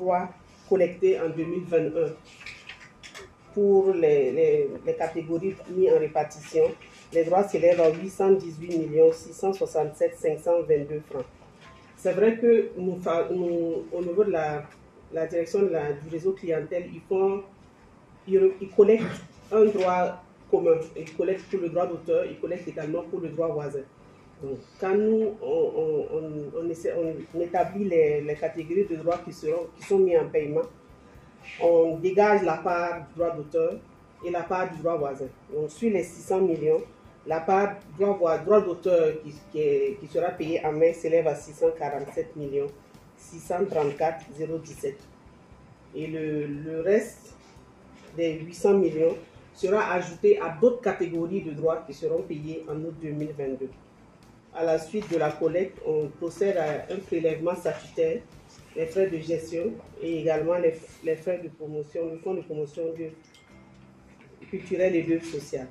droits collectés en 2021 pour les catégories mises en répartition. Les droits s'élèvent à 818 667 522 francs. C'est vrai que nous, au niveau de la direction du réseau clientèle, ils collectent un droit commun. Ils collectent pour le droit d'auteur, ils collectent également pour le droit voisin. Donc, quand nous, on établit les catégories de droits qui sont mis en paiement, on dégage la part du droit d'auteur et la part du droit voisin. Donc, sur les 600 millions, la part droit d'auteur qui sera payée en mai s'élève à 647 634 017. Et le reste des 800 millions sera ajouté à d'autres catégories de droits qui seront payés en août 2022. À la suite de la collecte, on procède à un prélèvement statutaire, les frais de gestion et également les frais de promotion, le fonds de promotion culturelle et d'œuvres sociales.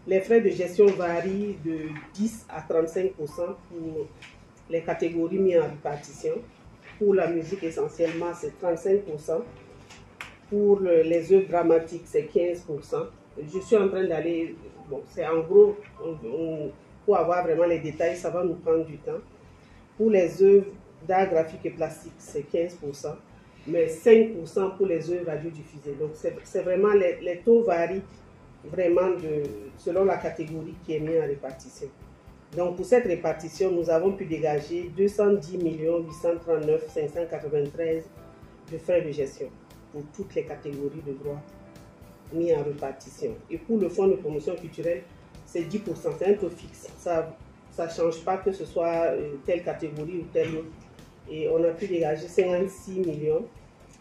Les frais de gestion varient de 10 à 35% pour les catégories mises en répartition. Pour la musique, essentiellement, c'est 35%. Pour les œuvres dramatiques, c'est 15%. Je suis en train d'aller, bon, c'est en gros, pour avoir vraiment les détails, ça va nous prendre du temps. Pour les œuvres d'art graphique et plastique, c'est 15%, mais 5% pour les œuvres radiodiffusées. Donc, c'est vraiment, les taux varient vraiment selon la catégorie qui est mise en répartition. Donc, pour cette répartition, nous avons pu dégager 210 839 593 de frais de gestion pour toutes les catégories de droits mis en répartition. Et pour le fonds de promotion culturelle, c'est 10%, c'est un taux fixe. Ça ne change pas que ce soit telle catégorie ou telle autre. Et on a pu dégager 56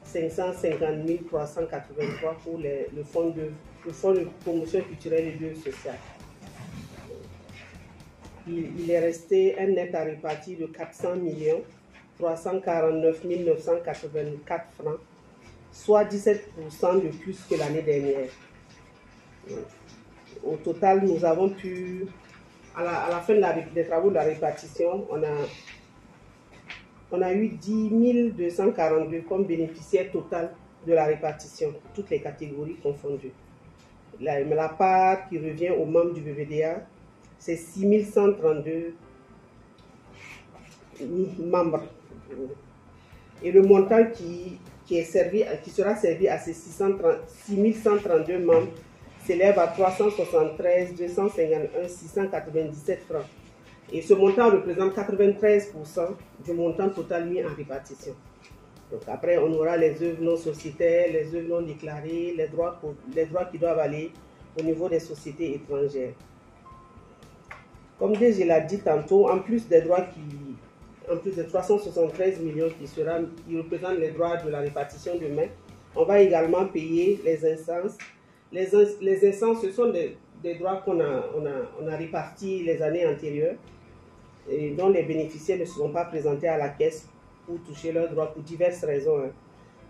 550 383 pour le fonds de promotion culturelle et d'œuvres sociales. Il est resté un net à répartir de 400 349 984 francs, soit 17% de plus que l'année dernière. Au total, nous avons pu, à la fin des travaux de la répartition, on a eu 10 242 comme bénéficiaires total de la répartition, toutes les catégories confondues. La part qui revient aux membres du BBDA, c'est 6 132 membres. Et le montant qui sera servi à ces 6 132 membres s'élève à 373 251 697 francs. Et ce montant représente 93% du montant total mis en répartition. Donc après, on aura les œuvres non sociétaires, les œuvres non déclarées, les droits qui doivent aller au niveau des sociétés étrangères. Comme je l'ai dit tantôt, en plus des 373 millions qui représentent les droits de la répartition de mai, on va également payer les instances. Les instances, ce sont des droits qu'on a répartis les années antérieures et dont les bénéficiaires ne se sont pas présentés à la caisse pour toucher leurs droits pour diverses raisons.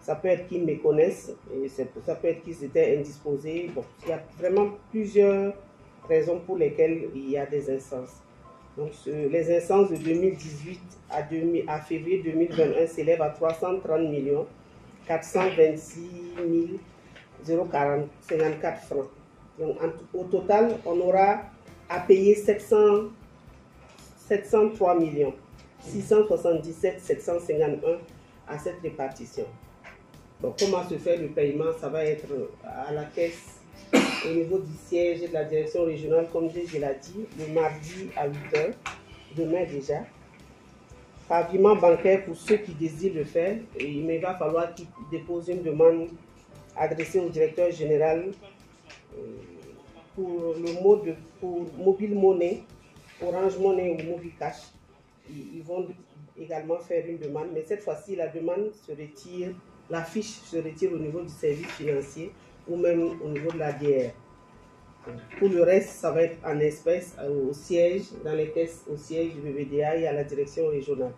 Ça peut être qu'ils méconnaissent, et ça peut être qu'ils étaient indisposés. Bon, il y a vraiment plusieurs raisons pour lesquelles il y a des instances. Donc, les instances de 2018 à février 2021 s'élèvent à 330 426 054 francs. Donc, au total, on aura à payer 703 677 751 à cette répartition. Donc, comment se fait le paiement? Ça va être à la caisse au niveau du siège de la direction régionale, comme je l'ai dit, le mardi à 8h, demain déjà. Par virement bancaire pour ceux qui désirent le faire, mais il va falloir qu'ils déposent une demande adressée au directeur général pour Mobile Money, Orange Money ou Mobile Cash. Ils vont également faire une demande, mais cette fois-ci, la demande se retire, la fiche se retire au niveau du service financier ou même au niveau de la DR. Pour le reste, ça va être en espèces au siège, dans les caisses au siège du BBDA et à la direction régionale.